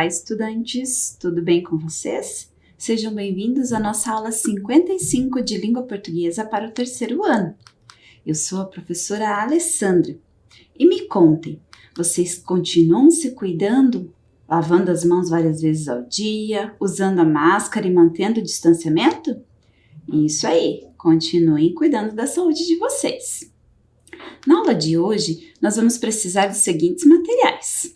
Olá, estudantes! Tudo bem com vocês? Sejam bem-vindos à nossa aula 55 de Língua Portuguesa para o terceiro ano. Eu sou a professora Alessandra. E me contem, vocês continuam se cuidando, lavando as mãos várias vezes ao dia, usando a máscara e mantendo o distanciamento? Isso aí, continuem cuidando da saúde de vocês. Na aula de hoje, nós vamos precisar dos seguintes materiais: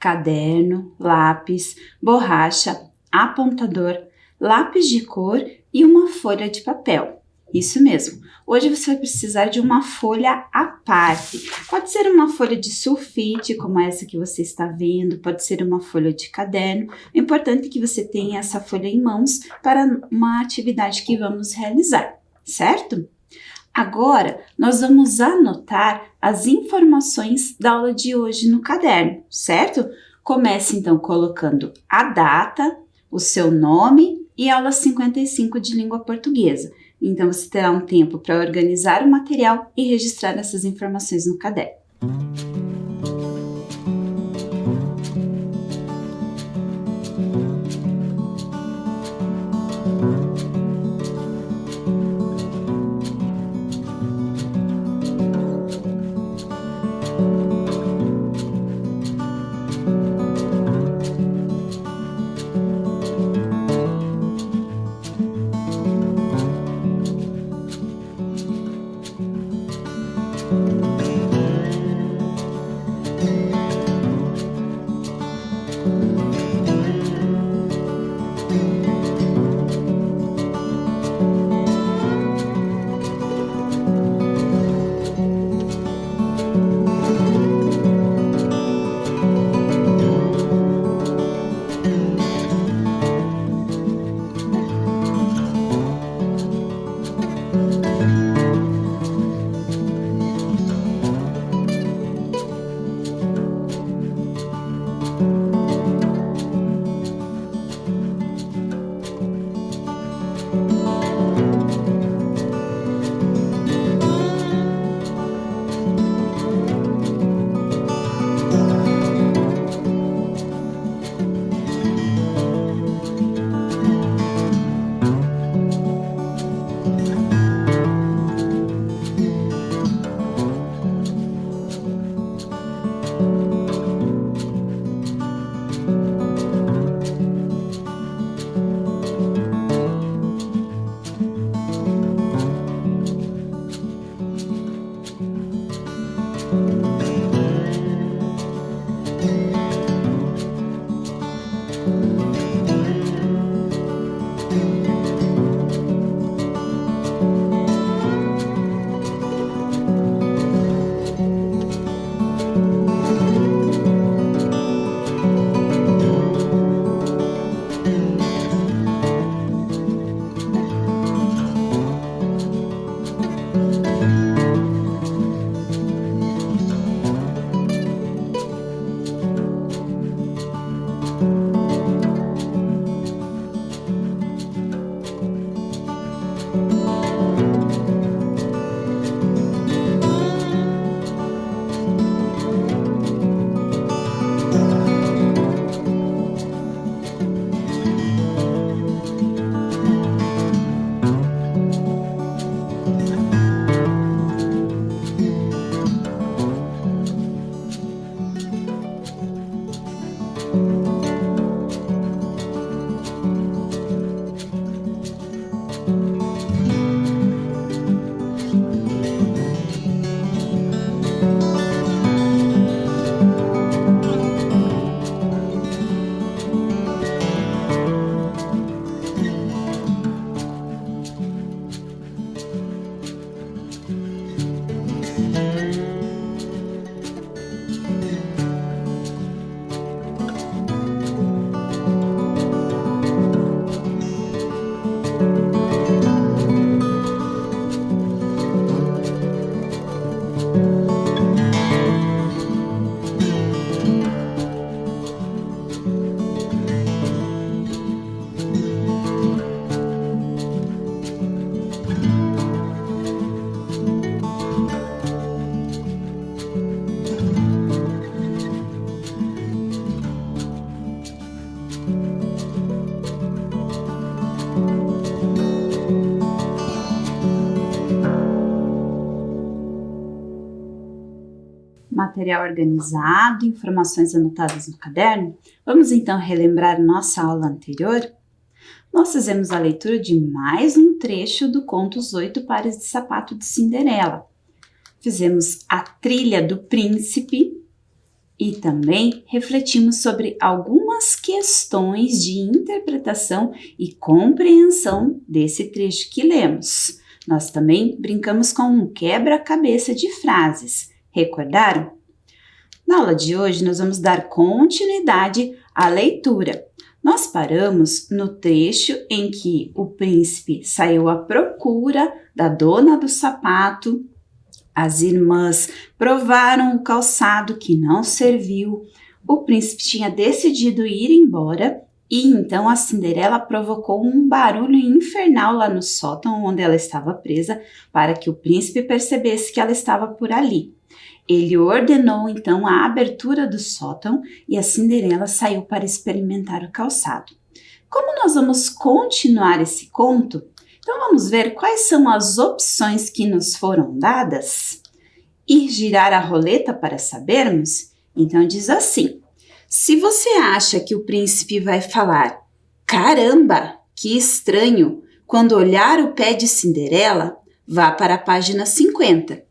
caderno, lápis, borracha, apontador, lápis de cor e uma folha de papel. Isso mesmo, hoje você vai precisar de uma folha à parte. Pode ser uma folha de sulfite, como essa que você está vendo, pode ser uma folha de caderno. O importante é que você tenha essa folha em mãos para uma atividade que vamos realizar, certo? Agora, nós vamos anotar as informações da aula de hoje no caderno, certo? Comece então colocando a data, o seu nome e aula 55 de língua portuguesa. Então, você terá um tempo para organizar o material e registrar essas informações no caderno. material organizado, informações anotadas no caderno? Vamos então relembrar nossa aula anterior? Nós fizemos a leitura de mais um trecho do conto Os 8 Pares de Sapato de Cinderela. Fizemos a trilha do príncipe e também refletimos sobre algumas questões de interpretação e compreensão desse trecho que lemos. Nós também brincamos com um quebra-cabeça de frases. Recordaram? Na aula de hoje, nós vamos dar continuidade à leitura. Nós paramos no trecho em que o príncipe saiu à procura da dona do sapato. As irmãs provaram o calçado que não serviu. O príncipe tinha decidido ir embora e então a Cinderela provocou um barulho infernal lá no sótão onde ela estava presa para que o príncipe percebesse que ela estava por ali. Ele ordenou então a abertura do sótão e a Cinderela saiu para experimentar o calçado. Como nós vamos continuar esse conto? Então vamos ver quais são as opções que nos foram dadas e girar a roleta para sabermos? Então diz assim: se você acha que o príncipe vai falar "Caramba, que estranho", quando olhar o pé de Cinderela, vá para a página 50.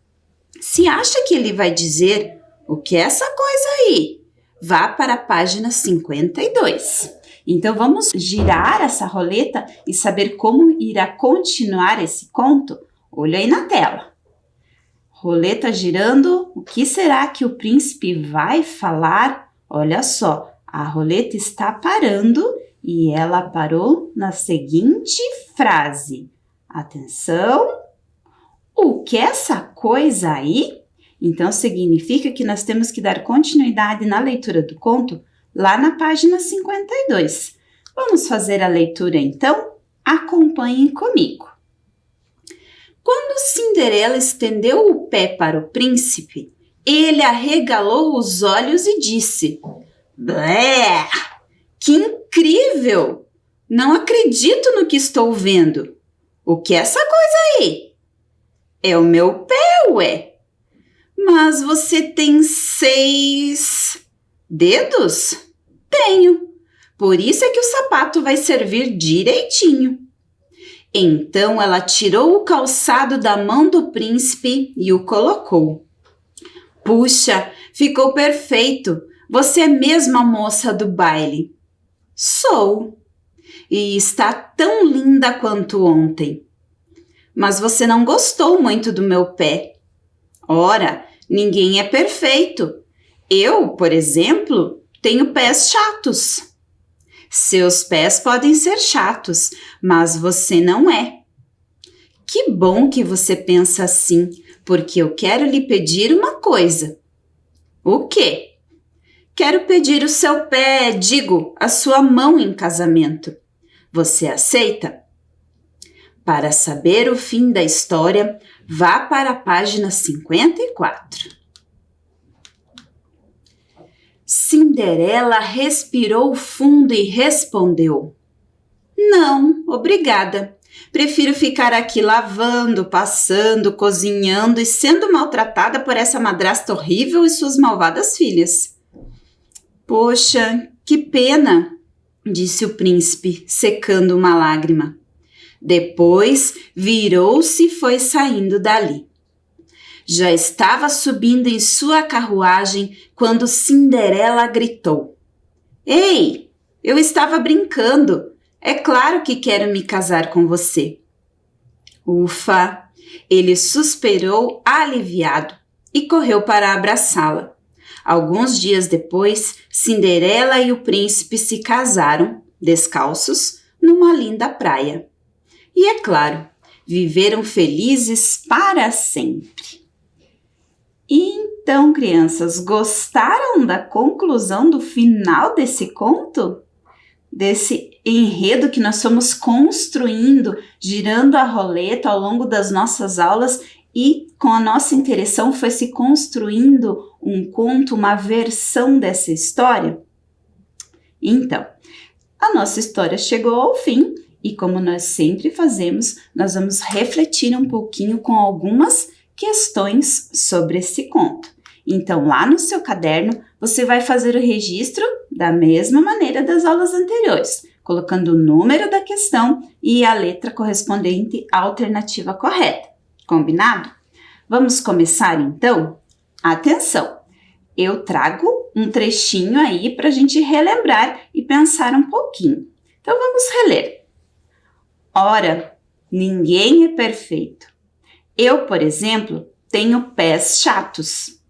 Se acha que ele vai dizer "O que é essa coisa aí?", vá para a página 52. Então vamos girar essa roleta e saber como irá continuar esse conto? Olha aí na tela. Roleta girando, o que será que o príncipe vai falar? Olha só, a roleta está parando e ela parou na seguinte frase. Atenção! O que é essa coisa aí? Então significa que nós temos que dar continuidade na leitura do conto lá na página 52. Vamos fazer a leitura então? Acompanhem comigo. Quando Cinderela estendeu o pé para o príncipe, ele arregalou os olhos e disse: "Blé! Que incrível! Não acredito no que estou vendo. O que é essa coisa aí?" "É o meu pé, ué." "Mas você tem 6 dedos?" "Tenho. Por isso é que o sapato vai servir direitinho." Então ela tirou o calçado da mão do príncipe e o colocou. "Puxa, ficou perfeito. Você é mesmo a moça do baile." "Sou. E está tão linda quanto ontem." "Mas você não gostou muito do meu pé." "Ora, ninguém é perfeito. Eu, por exemplo, tenho pés chatos." "Seus pés podem ser chatos, mas você não é." "Que bom que você pensa assim, porque eu quero lhe pedir uma coisa." "O quê?" "Quero pedir o seu pé, digo, a sua mão em casamento. Você aceita?" Para saber o fim da história, vá para a página 54. Cinderela respirou fundo e respondeu: "Não, obrigada. Prefiro ficar aqui lavando, passando, cozinhando e sendo maltratada por essa madrasta horrível e suas malvadas filhas." "Poxa, que pena", disse o príncipe, secando uma lágrima. Depois virou-se e foi saindo dali. Já estava subindo em sua carruagem quando Cinderela gritou: "Ei, eu estava brincando. É claro que quero me casar com você." Ufa! Ele suspirou aliviado e correu para abraçá-la. Alguns dias depois, Cinderela e o príncipe se casaram, descalços, numa linda praia. E é claro, viveram felizes para sempre. Então, crianças, gostaram da conclusão do final desse conto? Desse enredo que nós fomos construindo, girando a roleta ao longo das nossas aulas e com a nossa interação foi se construindo um conto, uma versão dessa história? Então, a nossa história chegou ao fim e, como nós sempre fazemos, nós vamos refletir um pouquinho com algumas questões sobre esse conto. Então, lá no seu caderno, você vai fazer o registro da mesma maneira das aulas anteriores, colocando o número da questão e a letra correspondente à alternativa correta. Combinado? Vamos começar então? Atenção! Eu trago um trechinho aí para a gente relembrar e pensar um pouquinho. Então, vamos reler. Ora, ninguém é perfeito. Eu, por exemplo, tenho pés chatos.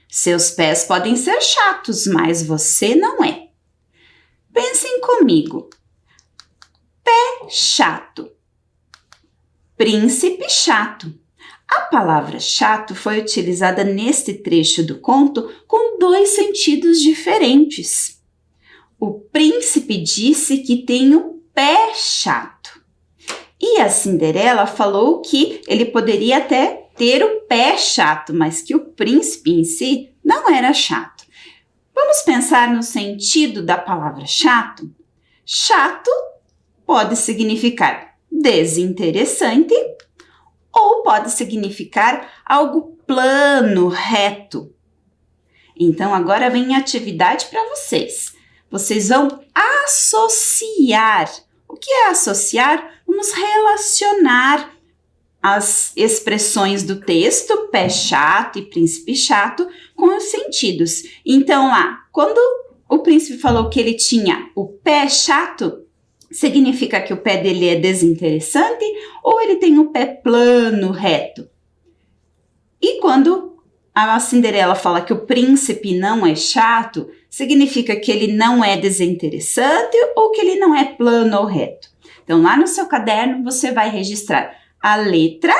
Seus pés podem ser chatos, mas você não é. Pensem comigo. Pé chato. Príncipe chato. A palavra chato foi utilizada neste trecho do conto com dois sentidos diferentes. O príncipe disse que tem um pé chato. E a Cinderela falou que ele poderia até ter o pé chato, mas que o príncipe em si não era chato. Vamos pensar no sentido da palavra chato? Chato pode significar desinteressante ou pode significar algo plano, reto. Então, agora vem a atividade para vocês. Vocês vão associar. O que é associar? Vamos relacionar as expressões do texto, pé chato e príncipe chato, com os sentidos. Então, lá, quando o príncipe falou que ele tinha o pé chato, significa que o pé dele é desinteressante ou ele tem o pé plano, reto? E quando a Cinderela fala que o príncipe não é chato, significa que ele não é desinteressante ou que ele não é plano ou reto? Então, lá no seu caderno, você vai registrar a letra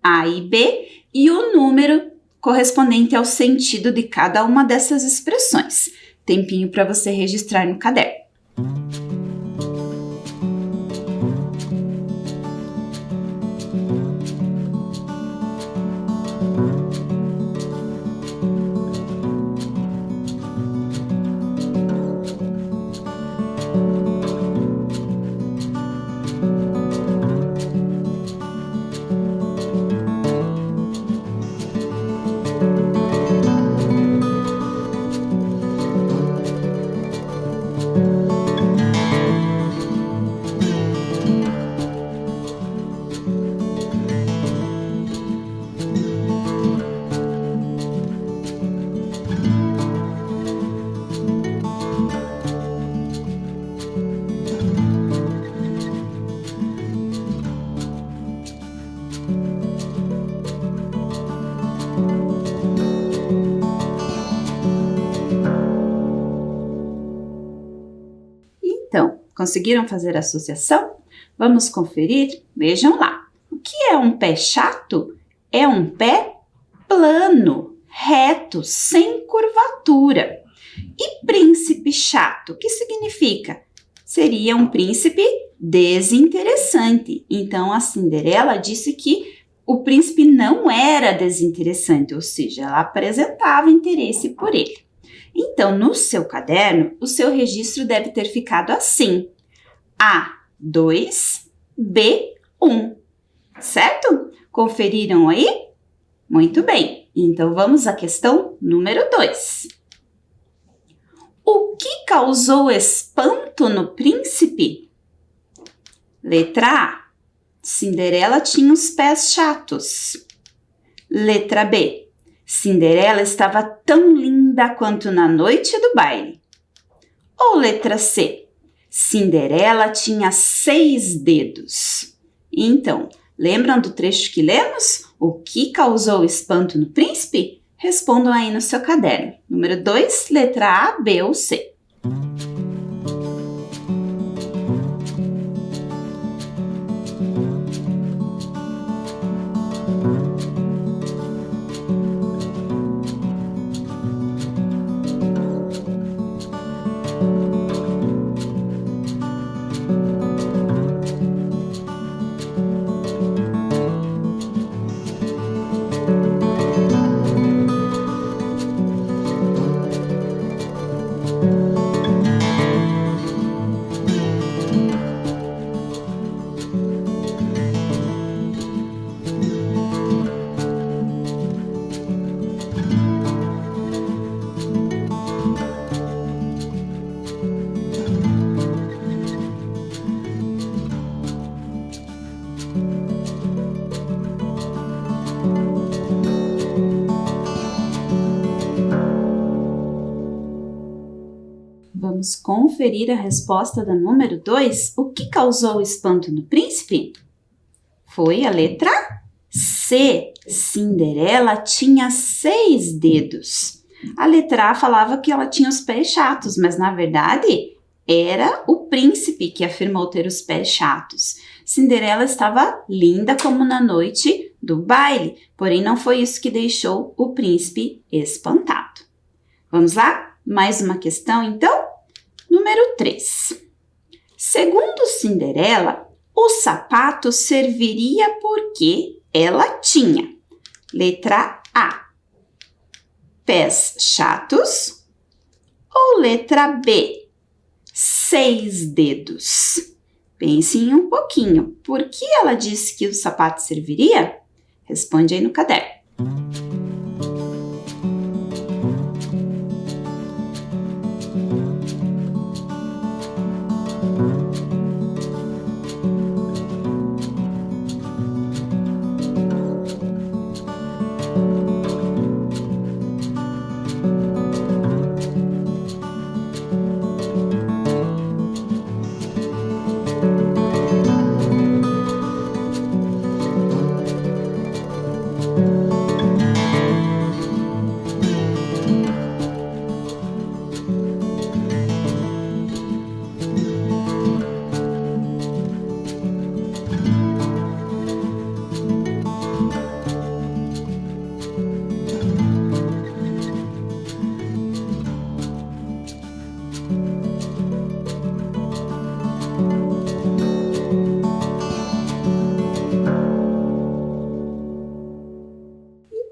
A e B e o número correspondente ao sentido de cada uma dessas expressões. Tempinho para você registrar no caderno. Então, conseguiram fazer a associação? Vamos conferir? Vejam lá. O que é um pé chato? É um pé plano, reto, sem curvatura. E príncipe chato, o que significa? Seria um príncipe desinteressante. Então, a Cinderela disse que o príncipe não era desinteressante, ou seja, ela apresentava interesse por ele. Então, no seu caderno, o seu registro deve ter ficado assim: A2, B1, certo? Conferiram aí? Muito bem, então vamos à questão número 2. O que causou espanto no príncipe? Letra A. Cinderela tinha os pés chatos. Letra B. Cinderela estava tão linda quanto na noite do baile. Ou letra C. Cinderela tinha 6 dedos. Então, lembram do trecho que lemos? O que causou espanto no príncipe? Respondam aí no seu caderno. Número 2, letra A, B ou C. conferir a resposta da número 2? O que causou o espanto no príncipe? Foi a letra C. Cinderela tinha 6 dedos. A letra A falava que ela tinha os pés chatos, mas na verdade era o príncipe que afirmou ter os pés chatos. Cinderela estava linda como na noite do baile, porém não foi isso que deixou o príncipe espantado. Vamos lá? Mais uma questão então? Número 3. Segundo Cinderela, o sapato serviria porque ela tinha, letra A, pés chatos, ou letra B, 6 dedos? Pensem um pouquinho. Por que ela disse que o sapato serviria? Responde aí no caderno.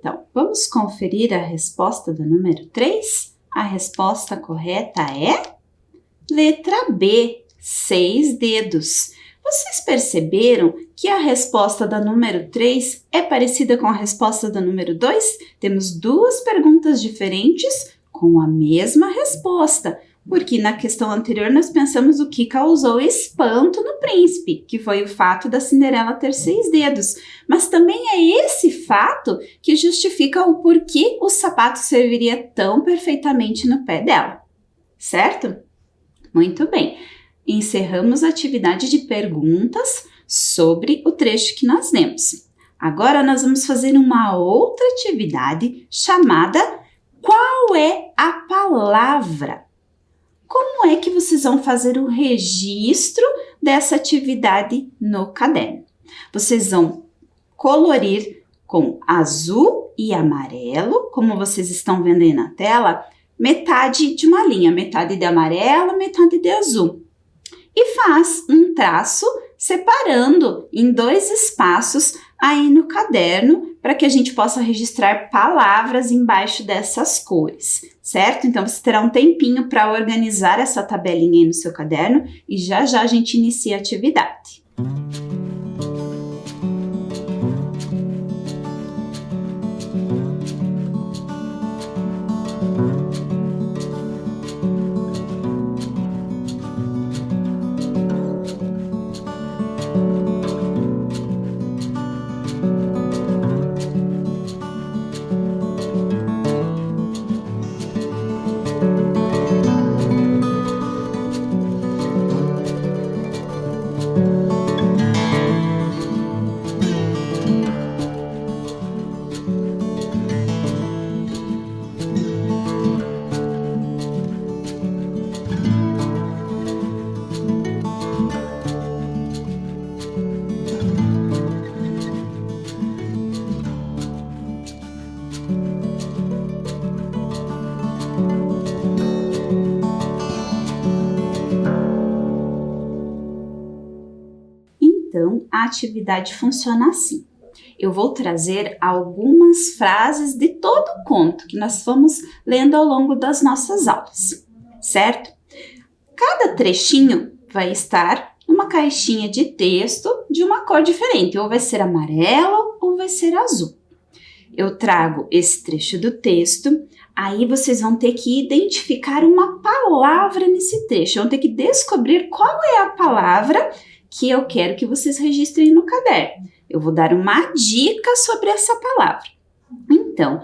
Então, vamos conferir a resposta do número 3? A resposta correta é letra B, 6 dedos. Vocês perceberam que a resposta da número 3 é parecida com a resposta da número 2? Temos duas perguntas diferentes com a mesma resposta, porque na questão anterior nós pensamos o que causou espanto no príncipe, que foi o fato da Cinderela ter 6 dedos. Mas também é esse fato que justifica o porquê o sapato serviria tão perfeitamente no pé dela, certo? Muito bem, encerramos a atividade de perguntas sobre o trecho que nós lemos. Agora nós vamos fazer uma outra atividade chamada Qual é a palavra? Como é que vocês vão fazer o registro dessa atividade no caderno? Vocês vão colorir com azul e amarelo, como vocês estão vendo aí na tela, metade de uma linha, metade de amarelo, metade de azul. E faz um traço separando em 2 espaços aí no caderno para que a gente possa registrar palavras embaixo dessas cores, certo? Então, você terá um tempinho para organizar essa tabelinha aí no seu caderno e já já a gente inicia a atividade. Então, a atividade funciona assim. Eu vou trazer algumas frases de todo o conto que nós fomos lendo ao longo das nossas aulas, certo? Cada trechinho vai estar numa caixinha de texto de uma cor diferente, ou vai ser amarelo ou vai ser azul. Eu trago esse trecho do texto, aí vocês vão ter que identificar uma palavra nesse trecho, vão ter que descobrir qual é a palavra que eu quero que vocês registrem no caderno. Eu vou dar uma dica sobre essa palavra. Então,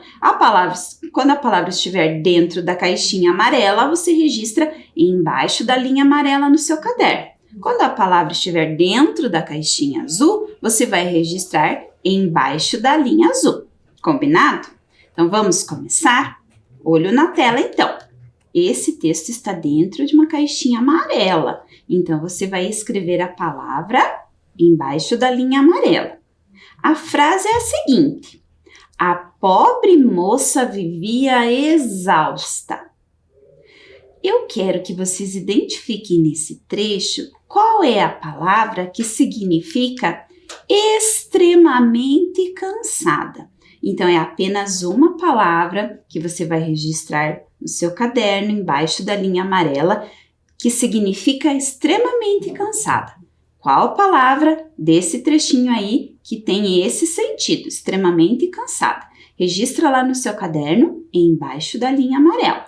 quando a palavra estiver dentro da caixinha amarela, você registra embaixo da linha amarela no seu caderno. Quando a palavra estiver dentro da caixinha azul, você vai registrar embaixo da linha azul. Combinado? Então, vamos começar? Olho na tela, então. Esse texto está dentro de uma caixinha amarela. Então, você vai escrever a palavra embaixo da linha amarela. A frase é a seguinte: a pobre moça vivia exausta. Eu quero que vocês identifiquem nesse trecho qual é a palavra que significa extremamente cansada. Então, é apenas uma palavra que você vai registrar no seu caderno, embaixo da linha amarela, que significa extremamente cansada. Qual palavra desse trechinho aí que tem esse sentido, extremamente cansada? Registra lá no seu caderno, embaixo da linha amarela.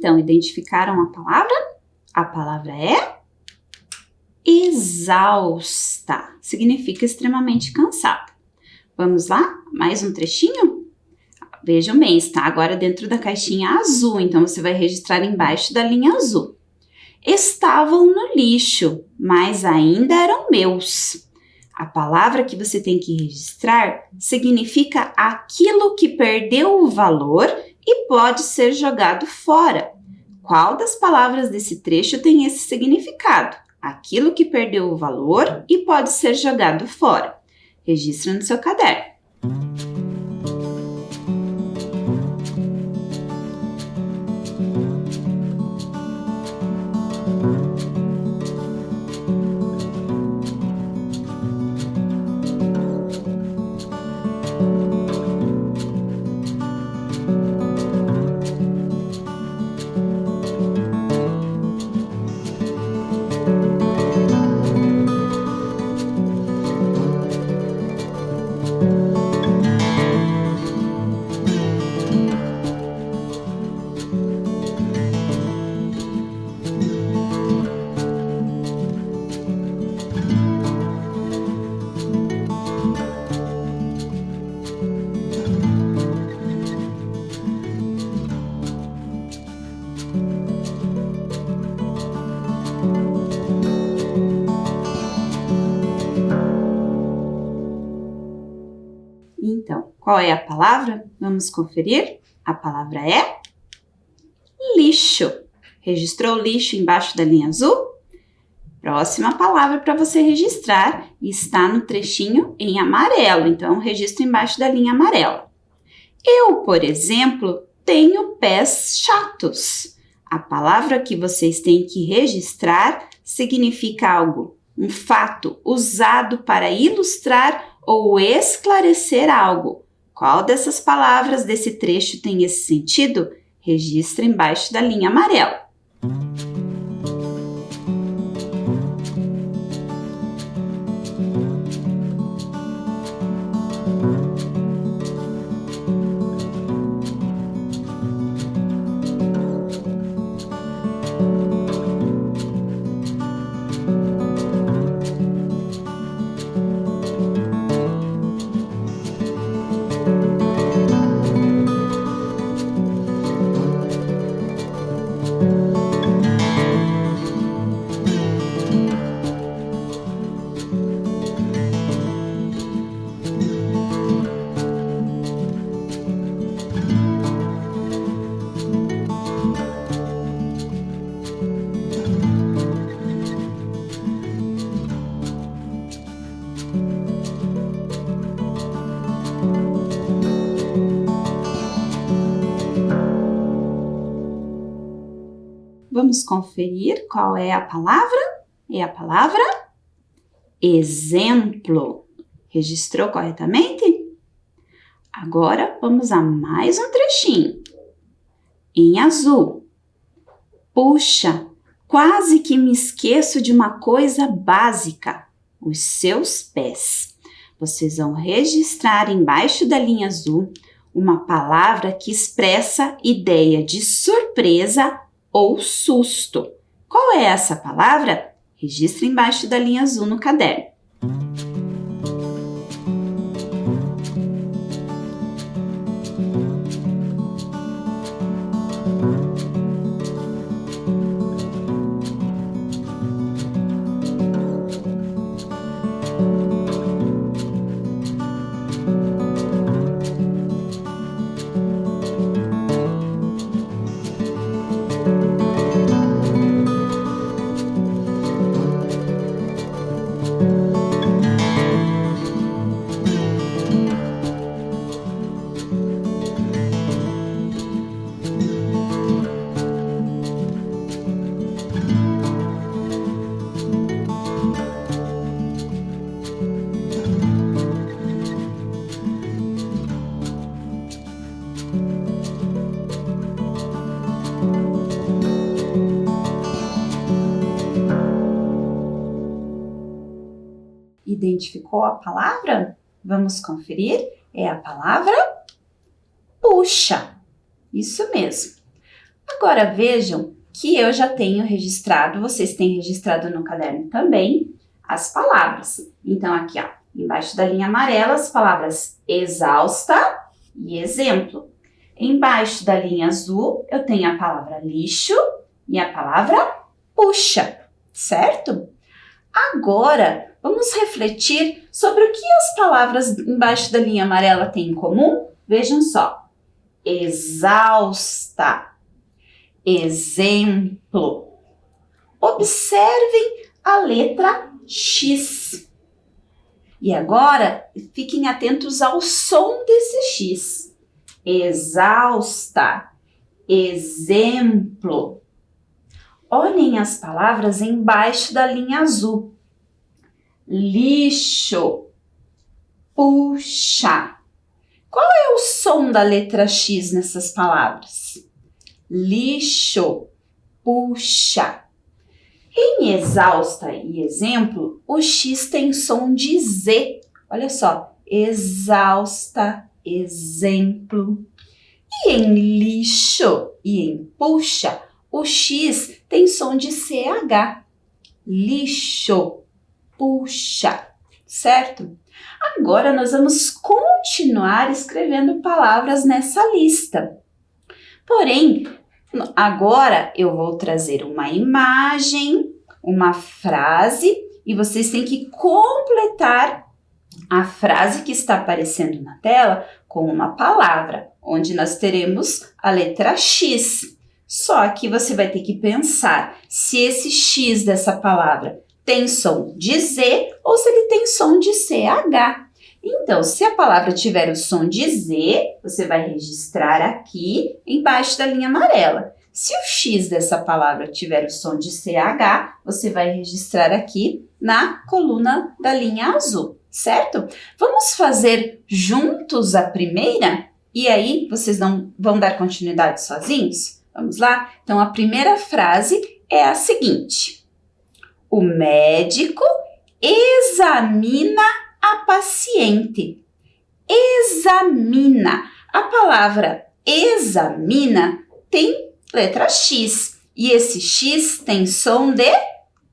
Então, identificaram a palavra? A palavra é exausta. Significa extremamente cansada. Vamos lá? Mais um trechinho? Veja o mês, tá? Agora dentro da caixinha azul. Então, você vai registrar embaixo da linha azul. Estavam no lixo, mas ainda eram meus. A palavra que você tem que registrar significa aquilo que perdeu o valor e pode ser jogado fora. Qual das palavras desse trecho tem esse significado? Aquilo que perdeu o valor e pode ser jogado fora. Registra no seu caderno. Então, qual é a palavra? Vamos conferir? A palavra é lixo. Registrou lixo embaixo da linha azul? Próxima palavra para você registrar está no trechinho em amarelo, então registra embaixo da linha amarela. Eu, por exemplo, tenho pés chatos. A palavra que vocês têm que registrar significa algo, um fato usado para ilustrar ou esclarecer algo. Qual dessas palavras desse trecho tem esse sentido? Registra embaixo da linha amarela. vamos conferir qual é a palavra? É a palavra exemplo. Registrou corretamente? Agora vamos a mais um trechinho. Em azul. Puxa, quase que me esqueço de uma coisa básica. Os seus pés. Vocês vão registrar embaixo da linha azul uma palavra que expressa ideia de surpresa ou susto. Qual é essa palavra? Registre embaixo da linha azul no caderno. Identificou a palavra? Vamos conferir? É a palavra puxa. Isso mesmo. Agora vejam que eu já tenho registrado, vocês têm registrado no caderno também, as palavras. Então aqui, ó, embaixo da linha amarela, as palavras exausta e exemplo. Embaixo da linha azul, eu tenho a palavra lixo e a palavra puxa, certo? Agora, vamos refletir sobre o que as palavras embaixo da linha amarela têm em comum? Vejam só. Exausta. Exemplo. Observem a letra X. E agora, fiquem atentos ao som desse X. Exausta. Exemplo. Olhem as palavras embaixo da linha azul. Lixo, puxa. Qual é o som da letra X nessas palavras? Lixo, puxa. Em exausta e exemplo, o X tem som de Z. Olha só, exausta, exemplo. E em lixo e em puxa, o X tem som de CH. Lixo, puxa, certo? Agora nós vamos continuar escrevendo palavras nessa lista. Porém, agora eu vou trazer uma imagem, uma frase, e vocês têm que completar a frase que está aparecendo na tela com uma palavra, onde nós teremos a letra X. Só que você vai ter que pensar se esse X dessa palavra tem som de Z ou se ele tem som de CH. Então, se a palavra tiver o som de Z, você vai registrar aqui embaixo da linha amarela. Se o X dessa palavra tiver o som de CH, você vai registrar aqui na coluna da linha azul, certo? Vamos fazer juntos a primeira? E aí, vocês não vão dar continuidade sozinhos? Vamos lá? Então, a primeira frase é a seguinte. O médico examina a paciente. Examina. A palavra examina tem letra X e esse X tem som de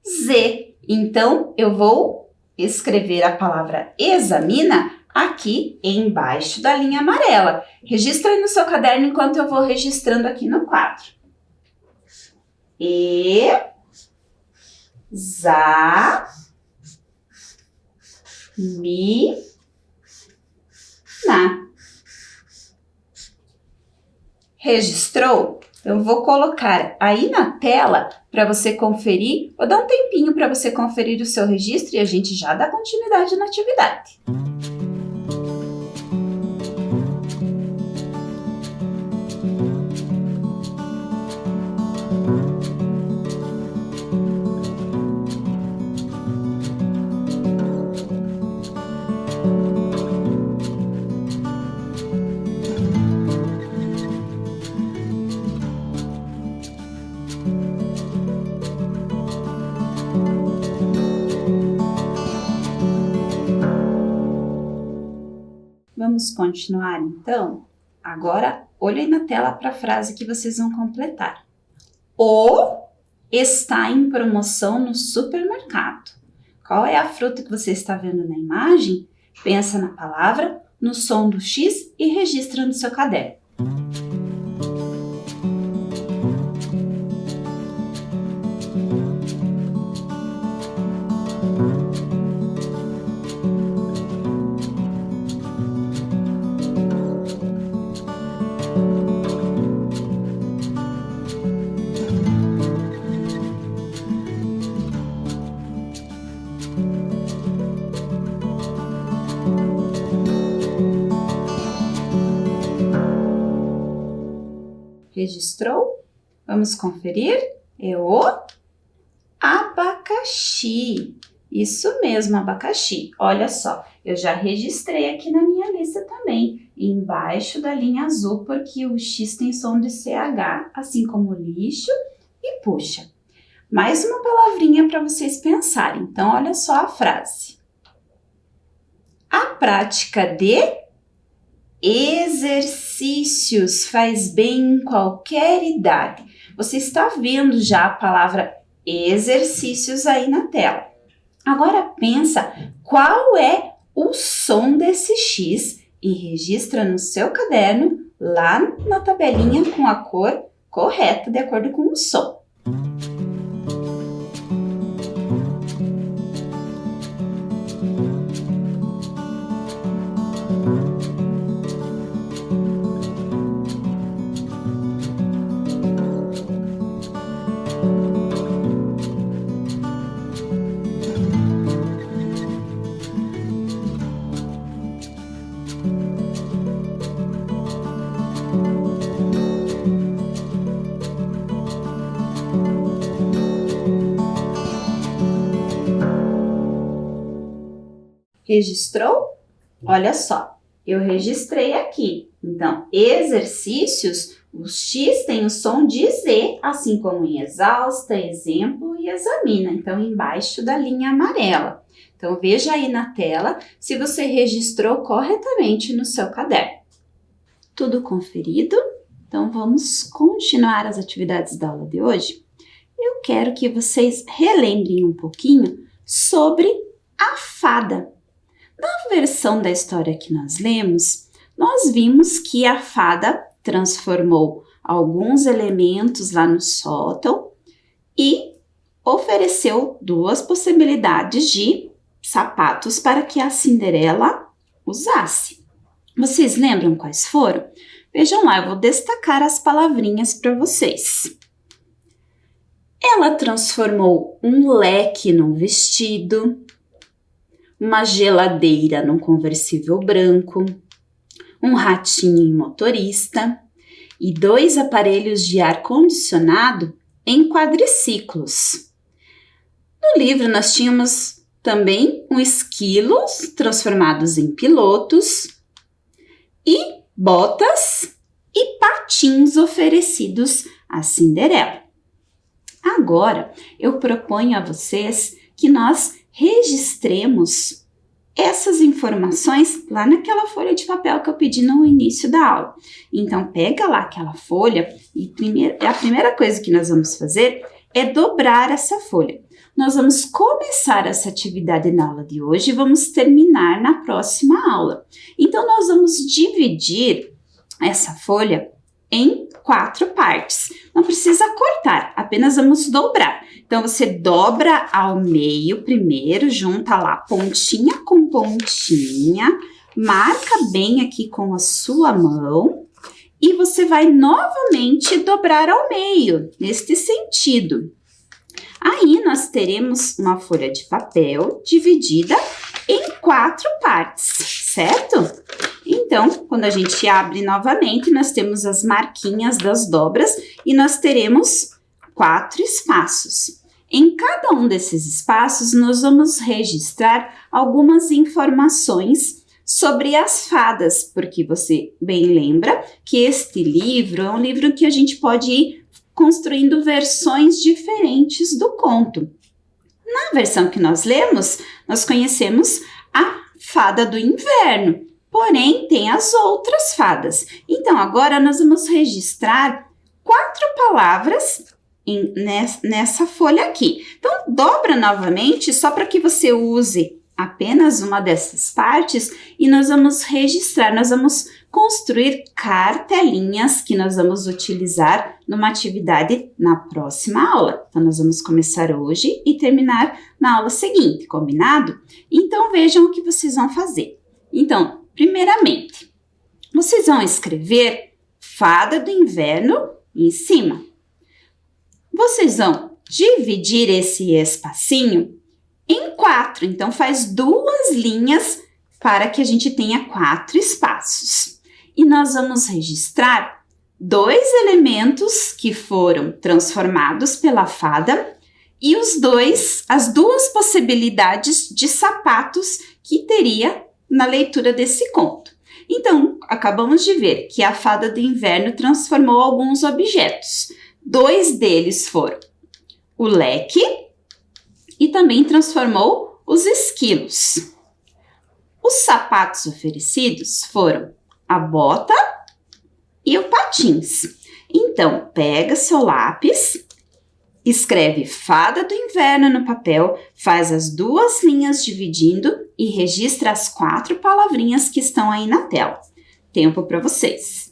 Z. Então, eu vou escrever a palavra examina aqui embaixo da linha amarela. Registra aí no seu caderno enquanto eu vou registrando aqui no quadro. Registrou? Eu vou colocar aí na tela para você conferir. Vou dar um tempinho para você conferir o seu registro e a gente já dá continuidade na atividade. Vamos continuar então? Agora, olhem na tela para a frase que vocês vão completar. O está em promoção no supermercado. Qual é a fruta que você está vendo na imagem? Pensa na palavra, no som do X e registra no seu caderno. Registrou? Vamos conferir? É o abacaxi. Isso mesmo, abacaxi. Olha só, eu já registrei aqui na minha lista também, embaixo da linha azul, porque o X tem som de CH, assim como lixo e puxa. Mais uma palavrinha para vocês pensarem. Então, olha só a frase. A prática de exercícios faz bem em qualquer idade. Você está vendo já a palavra exercícios aí na tela. Agora pensa qual é o som desse X e registra no seu caderno lá na tabelinha com a cor correta de acordo com o som. Registrou? Olha só, eu registrei aqui. Então, exercícios, o X tem o som de Z, assim como em exausta, exemplo e examina. Então, embaixo da linha amarela. Então, veja aí na tela se você registrou corretamente no seu caderno. Tudo conferido? Então, vamos continuar as atividades da aula de hoje. Eu quero que vocês relembrem um pouquinho sobre a fada. Na versão da história que nós lemos, nós vimos que a fada transformou alguns elementos lá no sótão e ofereceu duas possibilidades de sapatos para que a Cinderela usasse. Vocês lembram quais foram? Vejam lá, eu vou destacar as palavrinhas para vocês. Ela transformou um leque num vestido, uma geladeira num conversível branco, um ratinho em motorista e 2 aparelhos de ar-condicionado em quadriciclos. No livro nós tínhamos também esquilos transformados em pilotos e botas e patins oferecidos à Cinderela. Agora eu proponho a vocês que nós registremos essas informações lá naquela folha de papel que eu pedi no início da aula. Então, pega lá aquela folha e a primeira coisa que nós vamos fazer é dobrar essa folha. Nós vamos começar essa atividade na aula de hoje e vamos terminar na próxima aula. Então, nós vamos dividir essa folha em 4 partes. Não precisa cortar, apenas vamos dobrar. Então, você dobra ao meio primeiro, junta lá pontinha com pontinha, marca bem aqui com a sua mão e você vai novamente dobrar ao meio, neste sentido. Aí, nós teremos uma folha de papel dividida em 4 partes, certo? Então, quando a gente abre novamente, nós temos as marquinhas das dobras e nós teremos 4 espaços. Em cada um desses espaços, nós vamos registrar algumas informações sobre as fadas, porque você bem lembra que este livro é um livro que a gente pode ir construindo versões diferentes do conto. Na versão que nós lemos, nós conhecemos a Fada do Inverno. porém tem as outras fadas. Então, agora nós vamos registrar 4 palavras nessa folha aqui. Então, dobra novamente, só para que você use apenas uma dessas partes, e nós vamos registrar, nós vamos construir cartelinhas que nós vamos utilizar numa atividade na próxima aula. Então, nós vamos começar hoje e terminar na aula seguinte, combinado? Então, vejam o que vocês vão fazer. Então, primeiramente, vocês vão escrever Fada do Inverno em cima. Vocês vão dividir esse espacinho em 4, então faz 2 linhas para que a gente tenha 4 espaços. E nós vamos registrar 2 elementos que foram transformados pela fada e as 2 possibilidades de sapatos que teria na leitura desse conto. Então, acabamos de ver que a Fada do Inverno transformou alguns objetos. 2 deles foram o leque e também transformou os esquilos. Os sapatos oferecidos foram a bota e o patins. Então, pega seu lápis, escreve Fada do Inverno no papel, faz as 2 linhas dividindo e registra as 4 palavrinhas que estão aí na tela. Tempo para vocês.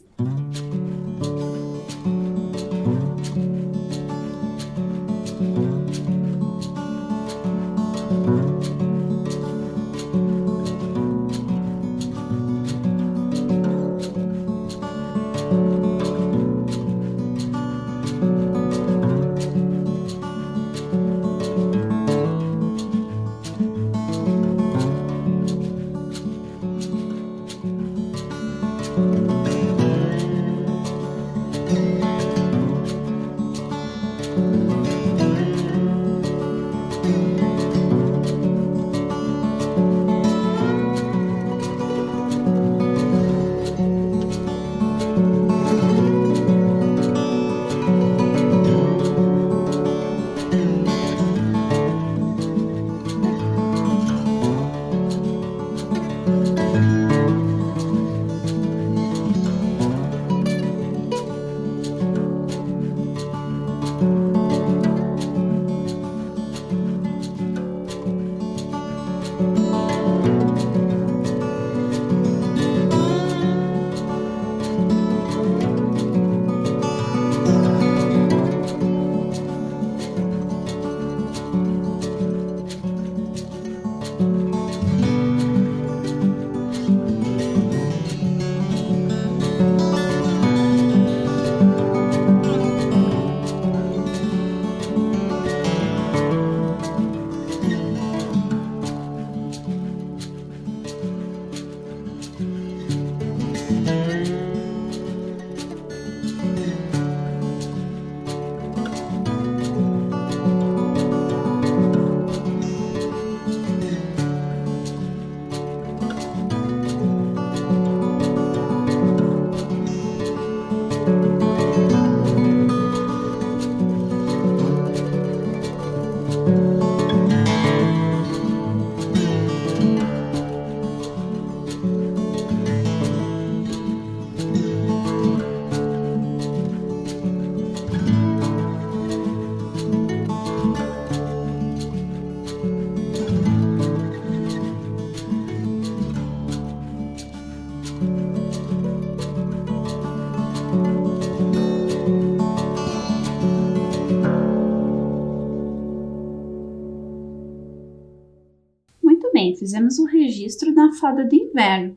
Bem, fizemos um registro da Fada do Inverno,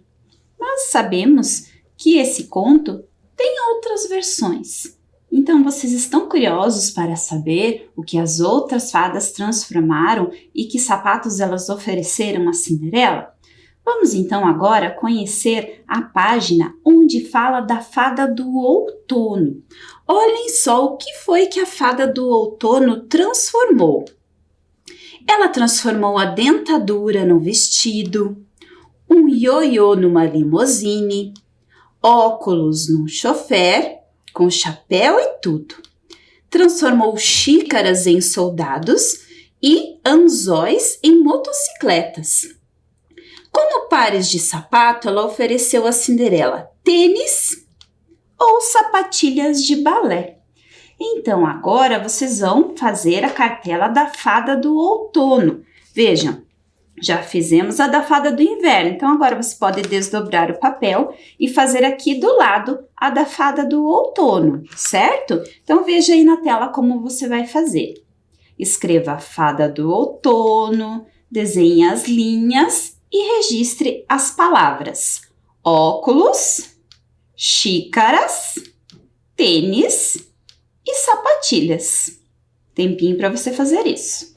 mas sabemos que esse conto tem outras versões. Então, vocês estão curiosos para saber o que as outras fadas transformaram e que sapatos elas ofereceram a Cinderela? Vamos então agora conhecer a página onde fala da Fada do Outono. Olhem só o que foi que a Fada do Outono transformou. Ela transformou a dentadura no vestido, um ioiô numa limusine, óculos num chofer, com chapéu e tudo. Transformou xícaras em soldados e anzóis em motocicletas. Como pares de sapato, ela ofereceu a Cinderela tênis ou sapatilhas de balé. Então, agora vocês vão fazer a cartela da fada do outono. Vejam, já fizemos a da fada do inverno, então agora você pode desdobrar o papel e fazer aqui do lado a da fada do outono, certo? Então, veja aí na tela como você vai fazer. Escreva a fada do outono, desenhe as linhas e registre as palavras óculos, xícaras, tênis e sapatilhas. Tempinho para você fazer isso.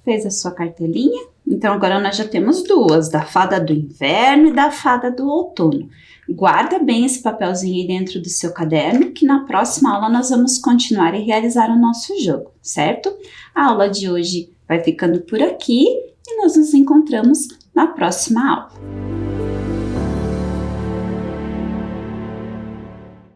Fez a sua cartelinha? Então, agora nós já temos duas, da fada do inverno e da fada do outono. Guarda bem esse papelzinho aí dentro do seu caderno, que na próxima aula nós vamos continuar e realizar o nosso jogo, certo? A aula de hoje vai ficando por aqui e nós nos encontramos na próxima aula.